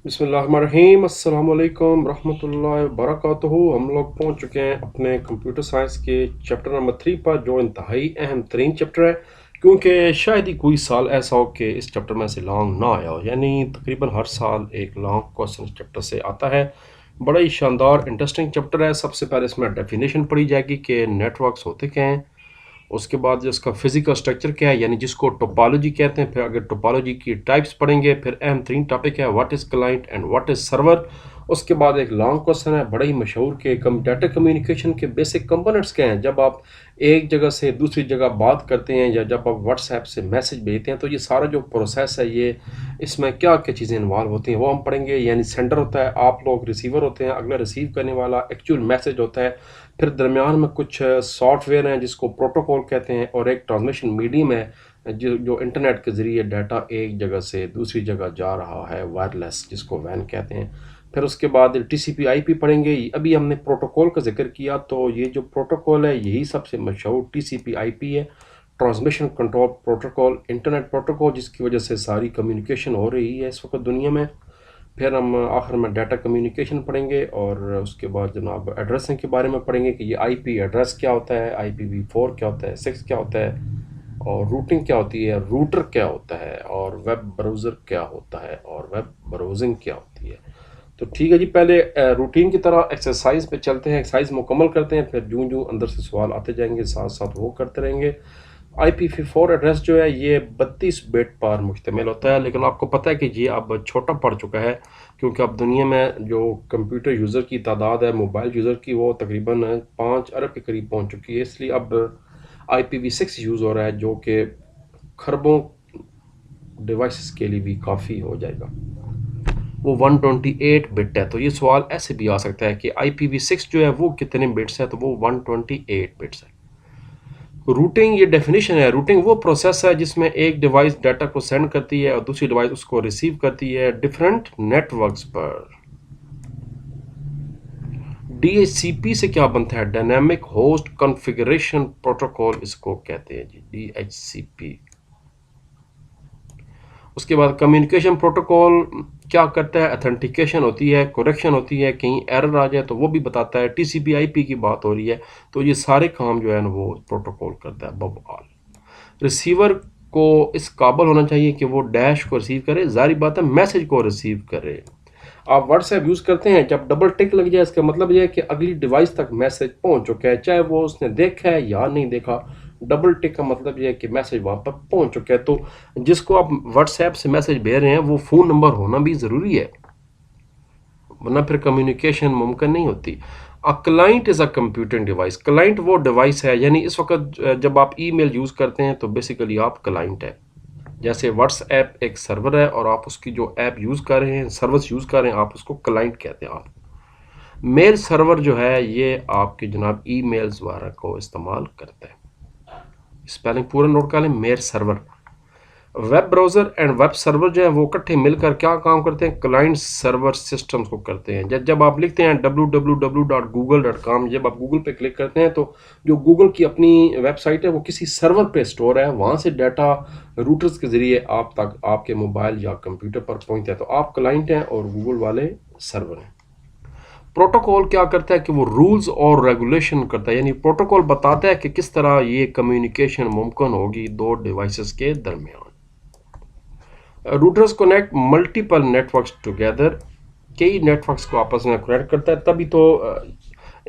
बिस्मिल्लाहिर्रहमानिर्रहीम, अस्सलाम वालेकुम रहमतुल्लाहि व बरकातुहू। हम लोग पहुंच चुके हैं अपने कंप्यूटर साइंस के चैप्टर नंबर 3 पर, जो इंतहाई अहम तरीन चैप्टर है, क्योंकि शायद ही कोई साल ऐसा हो कि इस चैप्टर में से लॉन्ग ना आया हो। यानी तकरीबन हर साल एक लॉन्ग क्वेश्चन चैप्टर से आता है। बड़ा ही शानदार इंटरेस्टिंग चैप्टर है। सबसे पहले इसमें डेफिनेशन पढ़ी जाएगी कि नेटवर्क्स होते क्या हैं, उसके बाद जो इसका फिजिकल स्ट्रक्चर क्या है, यानी जिसको टोपोलॉजी कहते हैं। फिर अगर टोपोलॉजी की टाइप्स पढ़ेंगे, फिर अहम तरीन टॉपिक है what is client and what is server. उसके बाद एक लॉन्ग क्वेश्चन है बड़ा ही मशहूर के डाटा कम्युनिकेशन के बेसिक कंपोनेंट्स क्या हैं। जब आप एक जगह से दूसरी जगह बात करते हैं या जब आप व्हाट्सएप से मैसेज भेजते हैं, तो ये सारा जो प्रोसेस है, ये इसमें क्या क्या चीज़ें इन्वॉल्व होती हैं वो हम पढ़ेंगे। यानी सेंडर होता है, आप लोग रिसीवर होते हैं, अगला रिसीव करने वाला एक्चुअल मैसेज होता है। फिर दरमियान में कुछ सॉफ्टवेयर हैं जिसको प्रोटोकॉल कहते हैं, और एक ट्रांसमिशन मीडियम है जो इंटरनेट के ज़रिए डाटा एक जगह से दूसरी जगह जा रहा है, वायरलेस, जिसको वैन कहते हैं। फिर उसके बाद टीसीपी आईपी पढ़ेंगे। अभी हमने प्रोटोकॉल का जिक्र किया, तो ये जो प्रोटोकॉल है यही सबसे मशहूर टीसीपी आईपी है, transmission control protocol, internet protocol, जिसकी वजह से सारी कम्युनिकेशन हो रही है इस वक्त दुनिया में। फिर हम आखिर में डाटा कम्युनिकेशन पढ़ेंगे, और उसके बाद जनाब एड्रेसिंग के बारे में पढ़ेंगे कि ये आईपी एड्रेस क्या होता है, IPv4 क्या होता है, 6 क्या होता है, और रूटिंग क्या होती है, रूटर क्या होता है, और वेब ब्राउज़र क्या होता है, और वेब ब्राउजिंग क्या होती है। तो ठीक है जी, पहले रूटीन की तरह एक्सरसाइज पे चलते हैं, एक्सरसाइज मुकम्मल करते हैं, फिर जूं जूं अंदर से सवाल आते जाएंगे साथ साथ वो करते रहेंगे। IPv4 एड्रेस जो है ये 32 बिट पर मुश्तमिल होता है, लेकिन आपको पता है कि ये अब छोटा पड़ चुका है, क्योंकि अब दुनिया में जो कंप्यूटर यूज़र की तादाद है, मोबाइल यूज़र की, वो तकरीबन 5 अरब के करीब पहुंच चुकी है। इसलिए अब IPv6 यूज़ हो रहा है, जो कि खरबों डिवाइसेस के लिए भी काफ़ी हो जाएगा। वो 128 बिट है। तो ये सवाल ऐसे भी आ सकता है कि IPv6 जो है वो कितने बिट्स है, तो वो 128 बिट्स है। रूटिंग, ये डेफिनेशन है, रूटिंग वो प्रोसेस है जिसमें एक डिवाइस डाटा को सेंड करती है और दूसरी डिवाइस उसको रिसीव करती है डिफरेंट नेटवर्क्स पर। DHCP से क्या बनता है, डायनेमिक होस्ट कॉन्फ़िगरेशन प्रोटोकॉल इसको कहते हैं जी, DHCP। उसके बाद कम्युनिकेशन प्रोटोकॉल क्या करता है, अथेंटिकेशन होती है, करेक्शन होती है, कहीं एरर आ जाए तो वो भी बताता है। TCP IP की बात हो रही है, तो ये सारे काम जो है ना वो प्रोटोकॉल करता है बहरहाल। रिसीवर को इस काबिल होना चाहिए कि वो डैश को रिसीव करे, जारी बात है मैसेज को रिसीव करे। आप व्हाट्सएप यूज़ करते हैं, जब डबल टिक लग जाए इसका मतलब ये है कि अगली डिवाइस तक मैसेज पहुंच चुका है, चाहे वो उसने देखा है या नहीं देखा। डबल टिक का मतलब ये है कि मैसेज वहाँ पर पहुंच चुका है। तो जिसको आप व्हाट्सएप से मैसेज भेज रहे हैं वो फ़ोन नंबर होना भी ज़रूरी है, वरना फिर कम्युनिकेशन मुमकिन नहीं होती। A client is a computing device, client वो डिवाइस है, यानी इस वक्त जब आप ईमेल यूज़ करते हैं तो बेसिकली आप क्लाइंट है। जैसे व्हाट्सएप एक सर्वर है और आप उसकी जो ऐप यूज़ कर रहे हैं, सर्विस यूज़ कर रहे हैं, आप उसको क्लाइंट कहते हैं। आप मेल सर्वर जो है ये आपके जनाब ईमेल्स वगैरह को इस्तेमाल करता है। स्पेलिंग पूरा नोट कर लें, mail server. Web browser and web server जो है वो इकट्ठे मिलकर क्या काम करते हैं, क्लाइंट सर्वर सिस्टम्स को करते हैं। जब आप लिखते हैं www.google.com, जब आप गूगल पे क्लिक करते हैं तो जो गूगल की अपनी वेबसाइट है वो किसी सर्वर पे स्टोर है, वहाँ से डाटा रूटर्स के ज़रिए आप तक आपके मोबाइल या कंप्यूटर पर पहुँचता है। तो आप क्लाइंट हैं और गूगल वाले सर्वर हैं। प्रोटोकॉल क्या करता है कि वो रूल्स और रेगुलेशन करता है, यानी प्रोटोकॉल बताता है कि किस तरह ये कम्युनिकेशन मुमकिन होगी दो डिवाइसेस के दरमियान। Routers connect multiple networks together, कई नेटवर्क्स को आपस में कनेक्ट करता है। तभी तो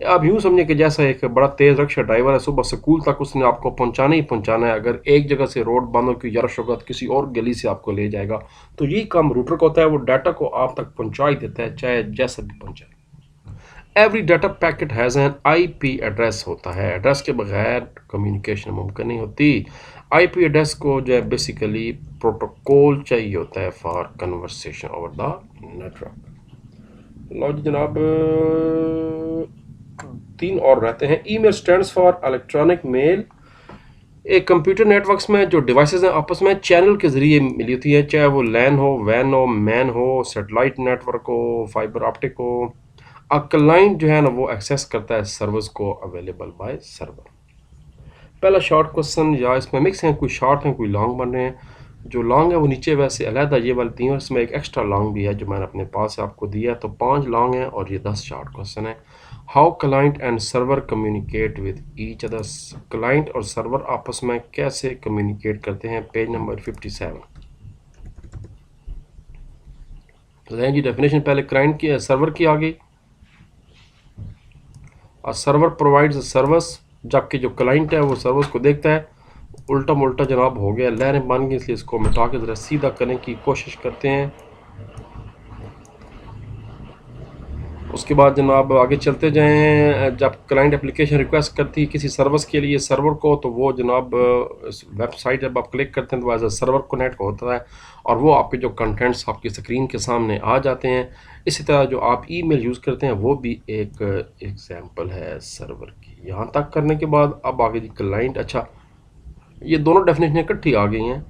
आप यूँ समझे कि जैसा एक बड़ा तेज़ रक्षा ड्राइवर है, सुबह स्कूल तक उसने आपको पहुंचाना ही पहुंचाना है। अगर एक जगह से रोड बंद हो की यरश होगा तो किसी और गली से आपको ले जाएगा। तो यही काम रूटर का होता है, वो डाटा को आप तक पहुंचा ही देता है, चाहे जैसा भी पहुंचाए। Every data packet has an IP address होता है, एड्रेस के बगैर कम्युनिकेशन मुमकिन नहीं होती। IP एड्रेस को जो है बेसिकली प्रोटोकॉल चाहिए होता है for conversation over the network. लो जी जनाब, 3 और रहते हैं। Email stands for electronic mail. एक कंप्यूटर नेटवर्क्स में जो डिवाइसेस हैं आपस में चैनल के ज़रिए मिली होती है, चाहे वो लैन हो, वैन हो, मैन हो, सेटेलाइट नेटवर्क हो, फाइबर ऑप्टिक हो। क्लाइंट जो है ना वो एक्सेस करता है सर्वर्स को अवेलेबल बाय सर्वर। पहला शॉर्ट क्वेश्चन, या इसमें मिक्स हैं, कोई शॉर्ट हैं कोई लॉन्ग बन रहे हैं। जो लॉन्ग है वो नीचे वैसे अलहदा ये वाली 3, और इसमें एक एक्स्ट्रा लॉन्ग भी है जो मैंने अपने पास आपको दिया है। तो 5 लॉन्ग हैं और ये 10 शॉर्ट क्वेश्चन है। How client and server communicate with each other, client और सर्वर आपस में कैसे कम्युनिकेट करते हैं, पेज नंबर 57। तो जी डेफिनेशन पहले क्लाइंट की सर्वर की आ गई। और सर्वर प्रोवाइड्स सर्विस, जबकि जो क्लाइंट है वो सर्विस को देखता है। उल्टा मुल्टा जनाब हो गया, लहरें बन गई, इसलिए इसको मिटा के ज़रा सीधा करने की कोशिश करते हैं। उसके बाद जनाब आगे चलते जाएं। जब क्लाइंट एप्लीकेशन रिक्वेस्ट करती है किसी सर्विस के लिए सर्वर को, तो वो जनाब वेबसाइट जब आप क्लिक करते हैं तो एज अ सर्वर कनेक्ट होता है और वो आपके जो कंटेंट्स आपकी स्क्रीन के सामने आ जाते हैं। इसी तरह जो आप ईमेल यूज़ करते हैं वो भी एक एग्जांपल है सर्वर की। यहाँ तक करने के बाद अब आगे जी क्लाइंट। अच्छा, ये दोनों डेफिनेशन इकट्ठी आ गई हैं,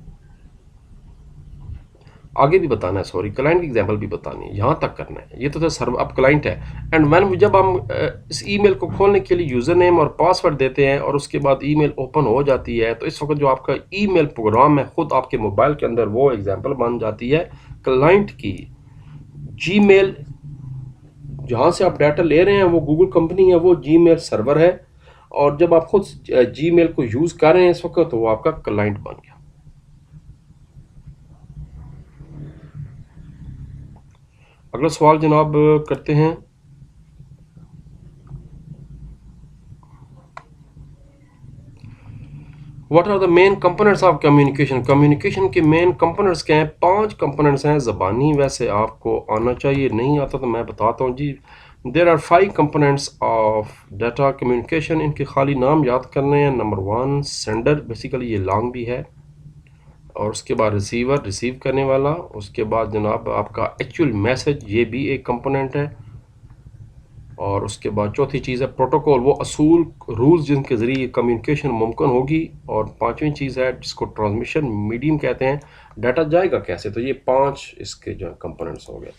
आगे भी बताना है, सॉरी क्लाइंट की एग्जांपल भी बतानी है, यहाँ तक करना है। ये तो था सर्वर, अब क्लाइंट है। एंड व्हेन जब हम इस ईमेल को खोलने के लिए यूज़र नेम और पासवर्ड देते हैं और उसके बाद ईमेल ओपन हो जाती है, तो इस वक्त जो आपका ईमेल प्रोग्राम है खुद आपके मोबाइल के अंदर, वो एग्जांपल बन जाती है क्लाइंट की। जीमेल जहाँ से आप डाटा ले रहे हैं वो गूगल कंपनी है, वो जीमेल सर्वर है। और जब आप खुद जीमेल को यूज़ कर रहे हैं इस वक्त, तो वो आपका क्लाइंट बन गया। अगला सवाल जनाब करते हैं। What are the main components of communication, communication के मेन कंपोनेंट्स क्या हैं? 5 कंपोनेंट्स हैं। ज़बानी वैसे आपको आना चाहिए, नहीं आता तो मैं बताता हूँ जी। There are 5 components of data communication, इनके खाली नाम याद करने हैं। नंबर 1 सेंडर, बेसिकली ये लॉन्ग भी है। और उसके बाद रिसीवर, रिसीव करने वाला। उसके बाद जनाब आपका एक्चुअल मैसेज, ये भी एक कंपोनेंट है। और उसके बाद चौथी चीज़ है प्रोटोकॉल, वो असूल रूल्स जिनके ज़रिए कम्युनिकेशन मुमकिन होगी। और 5वीं चीज़ है जिसको ट्रांसमिशन मीडियम कहते हैं, डाटा जाएगा कैसे। तो ये 5 इसके जो कंपोनेंट्स हो गए।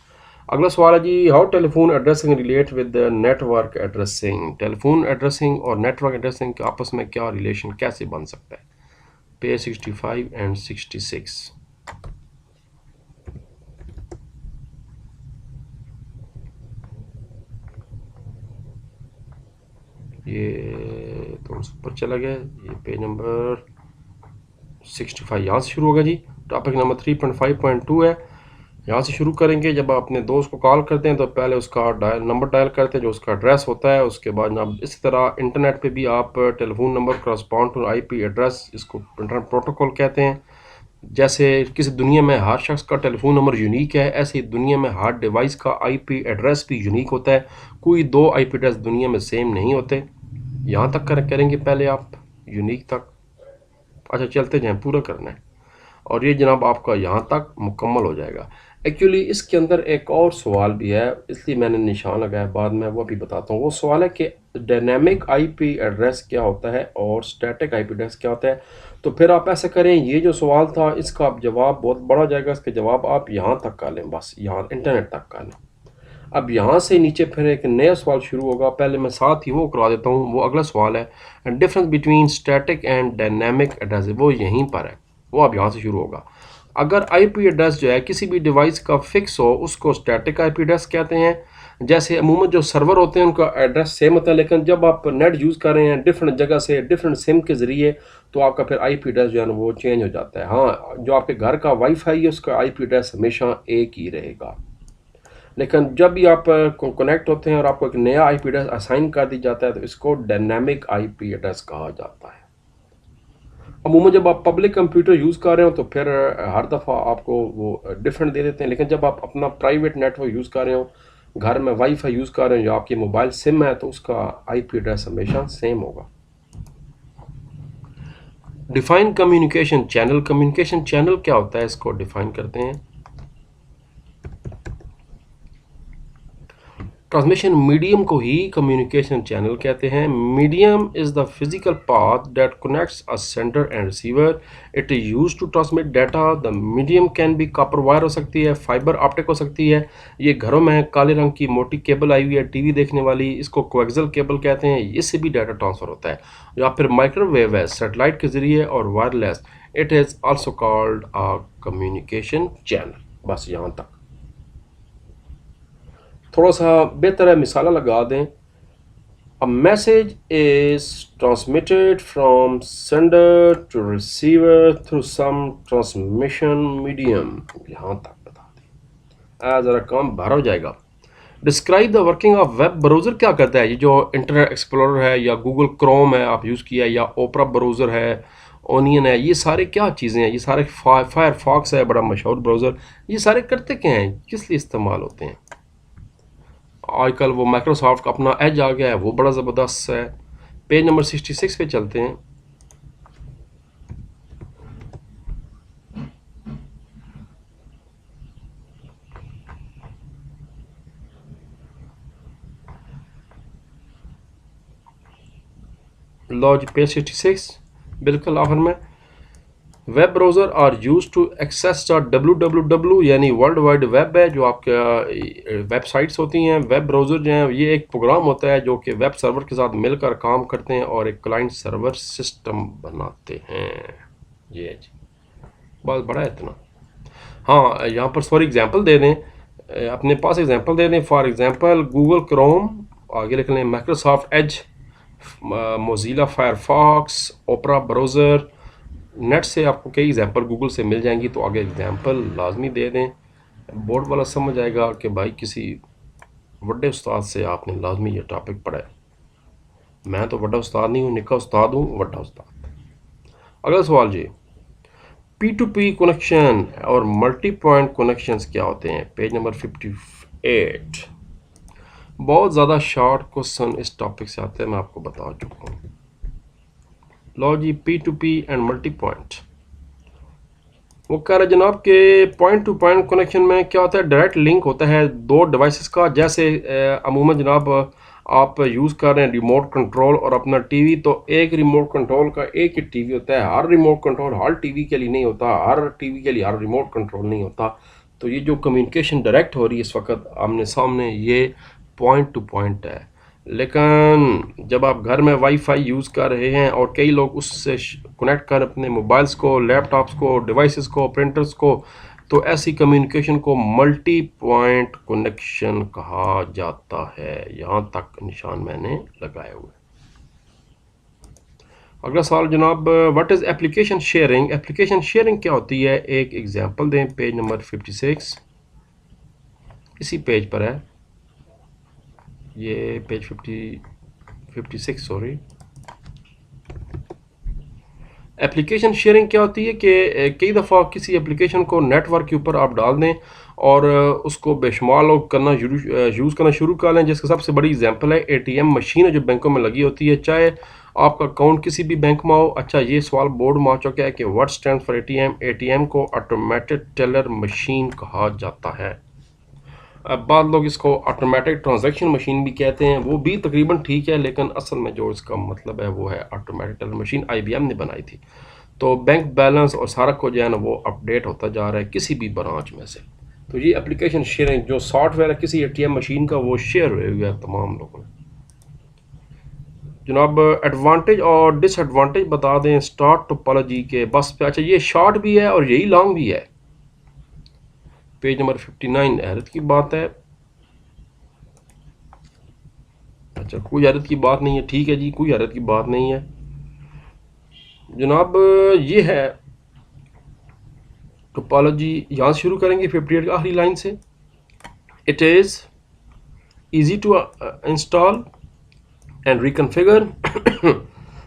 अगला सवाल है जी, how telephone addressing relate with network addressing, telephone addressing और नेटवर्क एड्रेसिंग के आपस में क्या रिलेशन कैसे बन सकता है, पेज 65 एंड 66। ये थोड़ा सा ऊपर चला गया, ये पेज नंबर 65 यहाँ से शुरू होगा जी। टॉपिक नंबर 3.5.2 है, यहाँ से शुरू करेंगे। जब आप अपने दोस्त को कॉल करते हैं तो पहले उसका नंबर डायल करते हैं जो उसका एड्रेस होता है। उसके बाद जनाब इसी तरह इंटरनेट पे भी आप telephone number correspond to IP address, इसको इंटरनेट प्रोटोकॉल कहते हैं। जैसे किसी दुनिया में हर शख्स का टेलीफोन नंबर यूनिक है, ऐसे ही दुनिया में हर डिवाइस का आईपी एड्रेस भी यूनिक होता है। कोई 2 आईपी एड्रेस दुनिया में सेम नहीं होते। यहाँ तक करेंगे पहले आप यूनिक तक। अच्छा चलते जाएं, पूरा करना है। और ये जनाब आपका यहाँ तक मुकम्मल हो जाएगा। एक्चुअली इसके अंदर एक और सवाल भी है, इसलिए मैंने निशान लगाया, बाद में वो भी बताता हूँ। वो सवाल है कि डायनेमिक आईपी एड्रेस क्या होता है और स्टैटिक आईपी एड्रेस क्या होता है। तो फिर आप ऐसा करें, ये जो सवाल था इसका आप जवाब बहुत बड़ा हो जाएगा, इसके जवाब आप यहाँ तक कर लें, बस यहाँ इंटरनेट तक कर लें। अब यहाँ से नीचे फिर एक नया सवाल शुरू होगा, पहले मैं साथ ही वो करवा देता हूँ। वो अगला सवाल है difference between static and dynamic address, वो यहीं पर है, वो अब यहाँ से शुरू होगा। अगर आईपी एड्रेस जो है किसी भी डिवाइस का फिक्स हो, उसको स्टैटिक आईपी एड्रेस कहते हैं। जैसे अमूमन जो सर्वर होते हैं उनका एड्रेस सेम होता है, लेकिन जब आप नेट यूज़ कर रहे हैं डिफरेंट जगह से डिफरेंट सिम के ज़रिए, तो आपका फिर आईपी एड्रेस जो है ना वो चेंज हो जाता है। हाँ, जो आपके घर का वाईफाई है उसका आईपी एड्रेस हमेशा एक ही रहेगा, लेकिन जब भी आप कनेक्ट होते हैं और आपको एक नया आईपी एड्रेस असाइन कर दी जाता है, तो इसको डायनामिक आईपी एड्रेस कहा जाता है। अमूमन जब आप पब्लिक कंप्यूटर यूज़ कर रहे हो तो फिर हर दफ़ा आपको वो डिफरेंट दे देते हैं, लेकिन जब आप अपना प्राइवेट नेटवर्क यूज़ कर रहे हो, घर में वाईफाई यूज़ कर रहे हो, या आपकी मोबाइल सिम है, तो उसका आईपी एड्रेस हमेशा सेम होगा। Define communication channel, communication channel क्या होता है इसको डिफाइन करते हैं। ट्रांसमिशन मीडियम को ही कम्युनिकेशन चैनल कहते हैं। Medium is the physical path that connects a sender and receiver. It is use to transmit data. The medium can be copper wire हो सकती है, फाइबर ऑप्टिक हो सकती है। ये घरों में काले रंग की मोटी केबल आई हुई है टीवी देखने वाली, इसको कोएक्सियल केबल कहते हैं। इससे भी डाटा ट्रांसफ़र होता है। या फिर माइक्रोवेव है सैटेलाइट के ज़रिए और wireless. It is also called a communication channel. बस यहाँ तक। थोड़ा सा बेहतर है मिसाला लगा दें। A message is transmitted from sender to receiver through some transmission medium। यहाँ तक बता दें। ज़रा काम बाहर हो जाएगा। Describe the working of web browser क्या करता है? ये जो इंटरनेट एक्सप्लोरर है या गूगल क्रोम है आप यूज़ किया, या ओपरा ब्राउज़र है, ओनियन है, ये सारे क्या चीज़ें हैं? ये सारे फायरफॉक्स है बड़ा मशहूर ब्राउज़र। ये सारे करते क्या हैं, किस लिए इस्तेमाल होते हैं? आजकल वो माइक्रोसॉफ्ट का अपना एज आ गया है, वो बड़ा ज़बरदस्त है। पेज नंबर 66 पे चलते हैं। लो जी पेज 66 बिल्कुल आखिर में। Web browser are use to access www यानी वर्ल्ड वाइड वेब है जो आपके वेबसाइट्स होती हैं। वेब ब्राउज़र जो है ये एक प्रोग्राम होता है जो कि वेब सर्वर के साथ मिलकर काम करते हैं और एक क्लाइंट सर्वर सिस्टम बनाते हैं। ये है जी, बहुत बड़ा है इतना। हाँ यहाँ पर सॉरी एग्जांपल दे दें, अपने पास एग्जांपल दे दें। फॉर एग्जांपल गूगल क्रोम, आगे लिख लें माइक्रोसॉफ्ट एज, मोज़िला फायरफॉक्स, ओपरा ब्राउज़र। नेट से आपको कई एग्जांपल गूगल से मिल जाएंगी, तो आगे एग्जांपल लाजमी दे दें। बोर्ड वाला समझ आएगा कि भाई किसी बड़े उस्ताद से आपने लाजमी ये टॉपिक पढ़ा है। मैं तो बड़ा उस्ताद नहीं हूँ, निक्का उस्ताद हूँ, बड़ा उस्ताद। अगला सवाल जी, P2P कनेक्शन और मल्टी पॉइंट कनेक्शंस क्या होते हैं? Page number 58। बहुत ज़्यादा शॉर्ट क्वेश्चन इस टॉपिक से आते हैं, मैं आपको बता चुका हूँ। लो जी P2P एंड मल्टी पॉइंट। वो कह रहे जनाब के पॉइंट टू पॉइंट कनेक्शन में क्या होता है, डायरेक्ट लिंक होता है दो डिवाइसेस का। जैसे अमूमन जनाब आप यूज़ कर रहे हैं रिमोट कंट्रोल और अपना टीवी, तो एक रिमोट कंट्रोल का एक ही टीवी होता है। हर रिमोट कंट्रोल हर टीवी के लिए नहीं होता, हर टीवी के लिए हर रिमोट कंट्रोल नहीं होता। तो ये जो कम्युनिकेशन डायरेक्ट हो रही है इस वक्त आमने सामने, ये पॉइंट टू पॉइंट है। लेकिन जब आप घर में वाईफाई यूज़ कर रहे हैं और कई लोग उससे कनेक्ट कर अपने मोबाइल्स को, लैपटॉप्स को, डिवाइसेस को, प्रिंटर्स को, तो ऐसी कम्युनिकेशन को मल्टी पॉइंट कनेक्शन कहा जाता है। यहाँ तक निशान मैंने लगाए हुए। अगला सवाल जनाब, what is application sharing? Application sharing क्या होती है? एक एग्जांपल दें। पेज नंबर 56 इसी पेज पर है, ये पेज 56 सॉरी। एप्लीकेशन शेयरिंग क्या होती है कि कई दफ़ा किसी एप्लीकेशन को नेटवर्क के ऊपर आप डाल दें और उसको बेशुमार लोग करना यूज़ करना शुरू कर लें। जिसका सबसे बड़ी एग्जांपल है एटीएम मशीन जो बैंकों में लगी होती है, चाहे आपका अकाउंट किसी भी बैंक में हो। अच्छा, ये सवाल बोर्ड में आ चुका है कि what stand for ATM? ATM को ऑटोमेटेड टेलर मशीन कहा जाता है। अब बाद लोग इसको ऑटोमेटिक ट्रांजैक्शन मशीन भी कहते हैं, वो भी तकरीबन ठीक है, लेकिन असल में जो इसका मतलब है वो है ऑटोमेटिक टेलर मशीन। आईबीएम ने बनाई थी। तो बैंक बैलेंस और सारा को जो है ना वो अपडेट होता जा रहा है किसी भी ब्रांच में से। तो ये एप्लीकेशन शेयरिंग जो सॉफ्टवेयर है किसी एटीएम मशीन का, वो शेयर हुए हुए है तमाम लोगों में। जनाब एडवांटेज और डिसएडवांटेज बता दें स्टार टोपोलॉजी के बस पे। अच्छा, ये शॉर्ट भी है और यही लॉन्ग भी है। पेज नंबर 59 हैरत की बात है। अच्छा, कोई हैरत की बात नहीं है, ठीक है जी, कोई हैरत की बात नहीं है जनाब। ये है टोपोलॉजी, यहाँ से शुरू करेंगे 58 की आखिरी लाइन से। It is easy to install and reconfigure.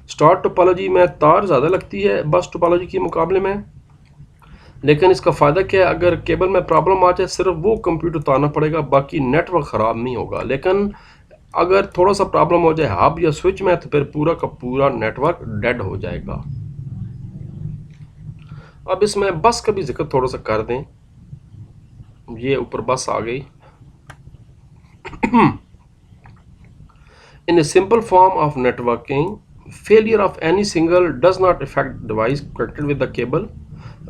Star topology में तार ज़्यादा लगती है बस टोपोलॉजी के मुकाबले में, लेकिन इसका फ़ायदा क्या है, अगर केबल में प्रॉब्लम आ जाए सिर्फ वो कंप्यूटर उतारना पड़ेगा, बाकी नेटवर्क ख़राब नहीं होगा। लेकिन अगर थोड़ा सा प्रॉब्लम हो जाए हब या स्विच में, तो फिर पूरा का पूरा नेटवर्क डेड हो जाएगा। अब इसमें बस का भी जिक्र थोड़ा सा कर दें। ये ऊपर बस आ गई। In a simple form of networking, failure of any single does not affect device connected with the cable,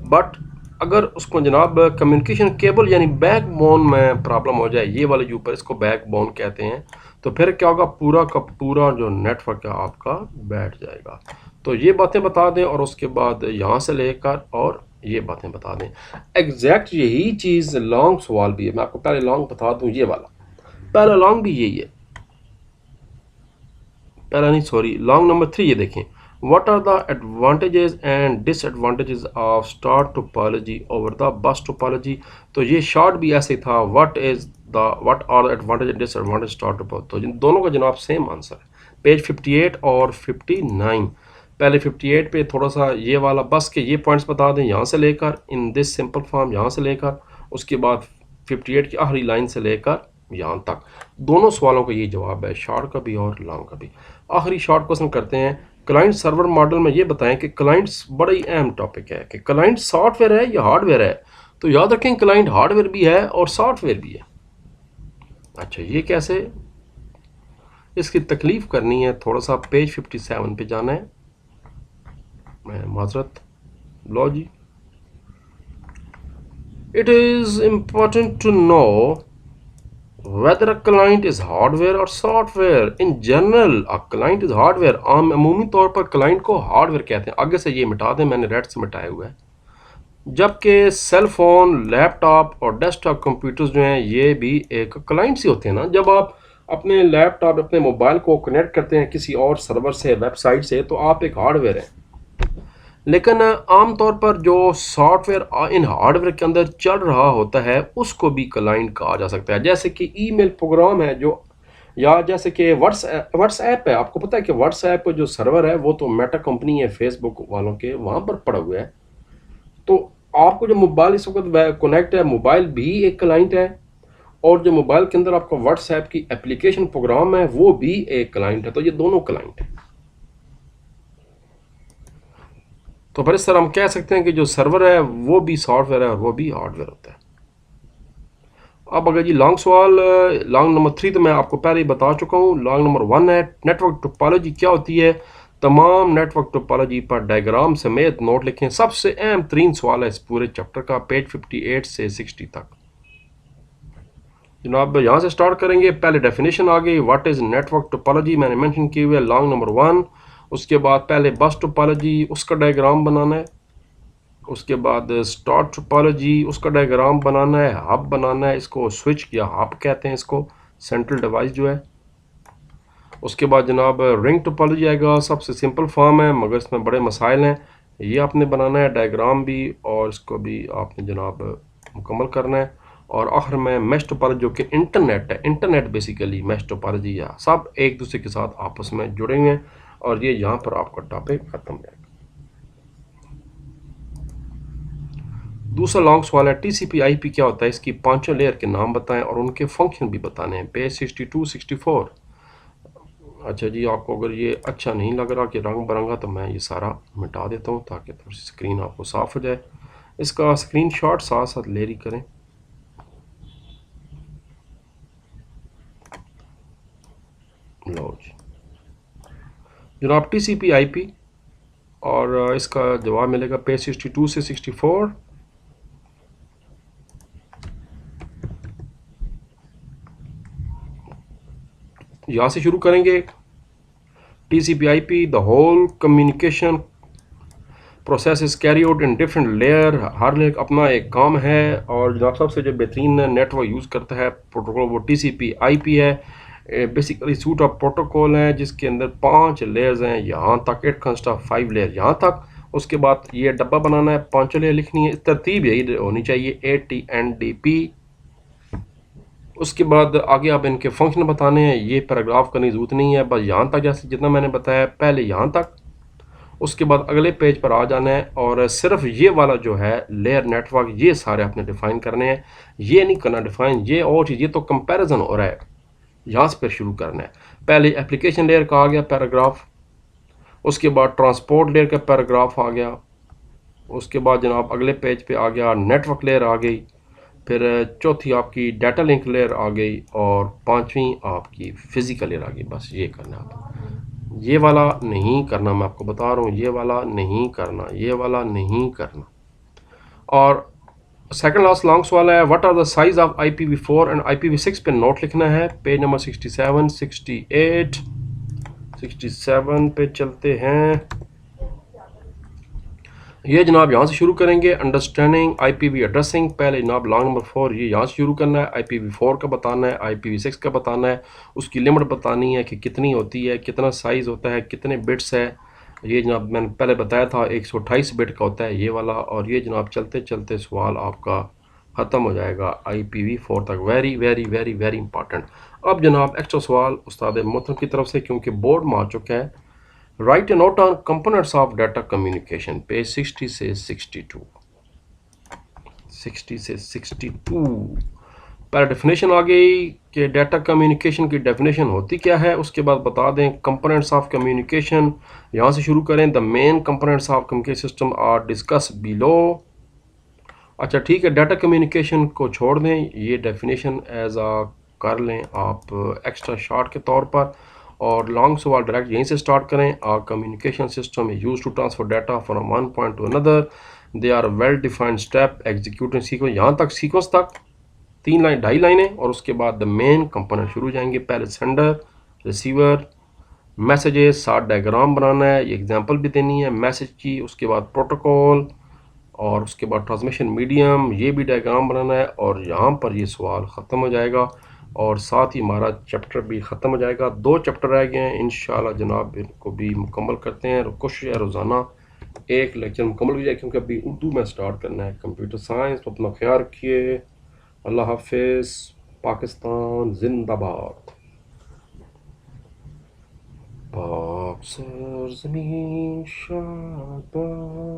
but अगर उसको जनाब कम्युनिकेशन केबल यानी बैकबोन में प्रॉब्लम हो जाए, ये वाले जो ऊपर इसको बैकबोन कहते हैं, तो फिर क्या होगा, पूरा का पूरा जो नेटवर्क है आपका बैठ जाएगा। तो ये बातें बता दें और उसके बाद यहाँ से लेकर और ये बातें बता दें। एग्जैक्ट यही चीज़ लॉन्ग सवाल भी है। मैं आपको पहले लॉन्ग बता दूँ, ये वाला पहला लॉन्ग भी यही है, पहला नहीं सॉरी, लॉन्ग नंबर 3 ये देखें। What are the advantages and disadvantages of star topology over the bus topology? तो ये शॉर्ट भी ऐसे था, what are the advantages and disadvantages star topology। तो जिन दोनों का जनाब सेम आंसर है, पेज 58 और 59। पहले 58 पे थोड़ा सा ये वाला बस के ये पॉइंट्स बता दें, यहाँ से लेकर इन दिस सिंपल फॉर्म, यहाँ से लेकर उसके बाद 58 की आखिरी लाइन से लेकर यहाँ तक, दोनों सवालों का ये जवाब है, शॉर्ट का भी और लॉन्ग का भी। आखिरी शॉर्ट क्वेश्चन करते हैं। क्लाइंट सर्वर मॉडल में ये बताएं कि क्लाइंट्स बड़ा ही अहम टॉपिक है कि क्लाइंट सॉफ्टवेयर है या हार्डवेयर है। तो याद रखें क्लाइंट हार्डवेयर भी है और सॉफ्टवेयर भी है। अच्छा, ये कैसे, इसकी तकलीफ करनी है, थोड़ा सा पेज 57 पे जाना है, मैं माजरत, लो जी। It is important to know whether a client is hardware or software. In general, a client is hardware. अमूमी तौर पर क्लाइंट को हार्डवेयर कहते हैं। आगे से ये मिटा दें, मैंने रेड से मिटाया हुआ है। जबकि सेल फोन, लैपटॉप और डेस्कटॉप कंप्यूटर्स जो हैं ये भी एक क्लाइंट से होते हैं ना। जब आप अपने लैपटॉप, अपने मोबाइल को कनेक्ट करते हैं किसी और सर्वर से, वेबसाइट से, तो आप एक हार्डवेयर हैं। लेकिन आमतौर पर जो सॉफ्टवेयर इन हार्डवेयर के अंदर चल रहा होता है उसको भी क्लाइंट कहा जा सकता है। जैसे कि ईमेल प्रोग्राम है जो, या जैसे कि व्हाट्सएप है। आपको पता है कि व्हाट्सएप जो सर्वर है वो तो मेटा कंपनी है फेसबुक वालों के, वहाँ पर पड़ा हुआ है। तो आपको जो मोबाइल इस वक्त कनेक्ट है, मोबाइल भी एक क्लाइंट है, और जो मोबाइल के अंदर आपका व्हाट्सएप की एप्लीकेशन प्रोग्राम है वो भी एक क्लाइंट है। तो ये दोनों क्लाइंट है। तो फिर इस तरह हम कह सकते हैं कि जो सर्वर है वो भी सॉफ्टवेयर है और वो भी हार्डवेयर होता है। अब अगर जी लॉन्ग सवाल, लॉन्ग नंबर 3 तो मैं आपको पहले ही बता चुका हूँ। लॉन्ग नंबर 1 है नेटवर्क टोपोलॉजी क्या होती है। तमाम नेटवर्क टोपोलॉजी पर डायग्राम समेत नोट लिखें। सबसे अहम तरीन सवाल है इस पूरे चैप्टर का, पेज 58 से 60 तक। जनाब यहाँ से स्टार्ट करेंगे। पहले डेफिनेशन आ गई, व्हाट इज़ नेटवर्क टोपोलॉजी, मैंने मेंशन की हुई है लॉन्ग नंबर 1। उसके बाद पहले बस टोपोलॉजी, उसका डायग्राम बनाना है। उसके बाद स्टार टोपोलॉजी, उसका डायग्राम बनाना है। हब बनाना है, इसको स्विच या हब कहते हैं, इसको सेंट्रल डिवाइस जो है। उसके बाद जनाब रिंग टोपोलॉजी आएगा, सबसे सिंपल फॉर्म है मगर इसमें बड़े मसाइल हैं। ये आपने बनाना है डायग्राम भी, और इसको भी आपने जनाब मुकम्मल करना है। और आखिर में मैश टोपोलॉजी जो कि इंटरनेट है, इंटरनेट बेसिकली मैश टोपोलॉजी या सब एक दूसरे के साथ आपस में जुड़े हुए हैं। और ये यहाँ पर आपका टॉपिक खत्म है। दूसरा लॉन्ग सवाल है टीसीपी आईपी क्या होता है, इसकी पांचों लेयर के नाम बताएं और उनके फंक्शन भी बताने हैं, पेज 62 64। अच्छा जी, आपको अगर ये अच्छा नहीं लग रहा कि रंग बिरंगा, तो मैं ये सारा मिटा देता हूँ ताकि थोड़ी सी स्क्रीन आपको साफ हो जाए। इसका स्क्रीनशॉट साथ साथ लेरी करें। लो जी जनाब, टीसीपी आईपी, और इसका जवाब मिलेगा पेज 62 से 64। यहाँ से शुरू करेंगे। TCP/IP, the whole communication process is carry out in different layer. हर लेयर अपना एक काम है, और जनाब सबसे जो बेहतरीन नेटवर्क यूज़ करता है प्रोटोकॉल वो TCP/IP है। बेसिकली सूट ऑफ प्रोटोकॉल है जिसके अंदर 5 लेयर्स हैं, यहाँ तक इट कंस्ट ऑफ 5 लेयर यहाँ तक। उसके बाद ये डब्बा बनाना है, 5 लेयर लिखनी है, तरतीब यही होनी चाहिए, ATNDP। उसके बाद आगे आप इनके फंक्शन बताने हैं। ये पैराग्राफ करने की ज़रूरत नहीं है, बस यहाँ तक जैसे जितना मैंने बताया पहले यहाँ तक। उसके बाद अगले पेज पर आ जाना है और सिर्फ ये वाला जो है लेयर नेटवर्क, ये सारे आपने डिफ़ाइन करने हैं। ये नहीं करना डिफ़ाइन, ये और चीज़, ये तो कंपैरिजन हो रहा है। यहाँ से फिर शुरू करना है। पहले एप्लीकेशन लेयर का आ गया पैराग्राफ, उसके बाद ट्रांसपोर्ट लेयर का पैराग्राफ आ गया। उसके बाद जनाब अगले पेज पे आ गया नेटवर्क लेयर आ गई, फिर चौथी आपकी डाटा लिंक लेयर आ गई और पांचवी आपकी फिजिकल लेयर आ गई। बस ये करना है आप, ये वाला नहीं करना, मैं आपको बता रहा हूँ, ये वाला नहीं करना, ये वाला नहीं करना। और सेकंड लास्ट लॉन्ग सवाल है, what are the size of IPv4 and IPv6 पे नोट लिखना है। पेज नंबर 67, 68, 67 पे चलते हैं। ये जनाब यहाँ से शुरू करेंगे, अंडरस्टैंडिंग IPv एड्रेसिंग। पहले जनाब लॉन्ग नंबर 4 ये यहाँ से शुरू करना है, IPv4 का बताना है, IPv6 का बताना है, उसकी लिमिट बतानी है कि कितनी होती है, कितना साइज़ होता है, कितने बिट्स है। ये जनाब मैंने पहले बताया था 128 बिट का होता है ये वाला। और ये जनाब चलते चलते सवाल आपका ख़त्म हो जाएगा IPv4 तक। Very very very very important. अब जनाब एक्स्ट्रा सवाल उस्ताद मोहतरम की तरफ से, क्योंकि बोर्ड में आ चुका है। Right A note on components of data communication, page 60 से 62, 60 से 62। पहले डेफिनेशन आ गई कि डाटा कम्युनिकेशन की डेफिनेशन होती क्या है, उसके बाद बता दें कंपोनेंट्स ऑफ कम्युनिकेशन। यहाँ से शुरू करें, the main components of communication system are discuss below. अच्छा ठीक है, डाटा कम्युनिकेशन को छोड़ दें, ये डेफिनेशन एज आ कर लें आप एक्स्ट्रा शॉर्ट के तौर पर। और लॉन्ग सवाल डायरेक्ट यहीं से स्टार्ट करें। A communication system use to transfer data from one point to another, they are well defined step executing sequence. यहाँ तक सीक्वेंस तक 3 लाइन 2.5 लाइनें, और उसके बाद द मेन कंपोनेंट शुरू जाएंगे। पहले सेंडर, रिसीवर, मैसेजेस, साथ डायग्राम बनाना है, ये एग्जांपल भी देनी है मैसेज की। उसके बाद प्रोटोकॉल, और उसके बाद ट्रांसमिशन मीडियम, ये भी डायग्राम बनाना है। और यहाँ पर ये सवाल ख़त्म हो जाएगा और साथ ही हमारा चैप्टर भी ख़त्म हो जाएगा। 2 चैप्टर रह गए हैं, इंशाल्लाह जनाब इनको भी मुकम्मल करते हैं। कोशिश है रोज़ाना एक लेक्चर मुकम्मल हो जाए, क्योंकि अभी उर्दू में स्टार्ट करना है कंप्यूटर साइंस। तो अपना ख्याल रखिए। अल्लाह हाफिज़। पाकिस्तान जिंदाबाद। पाक सरज़मीं शाबाद।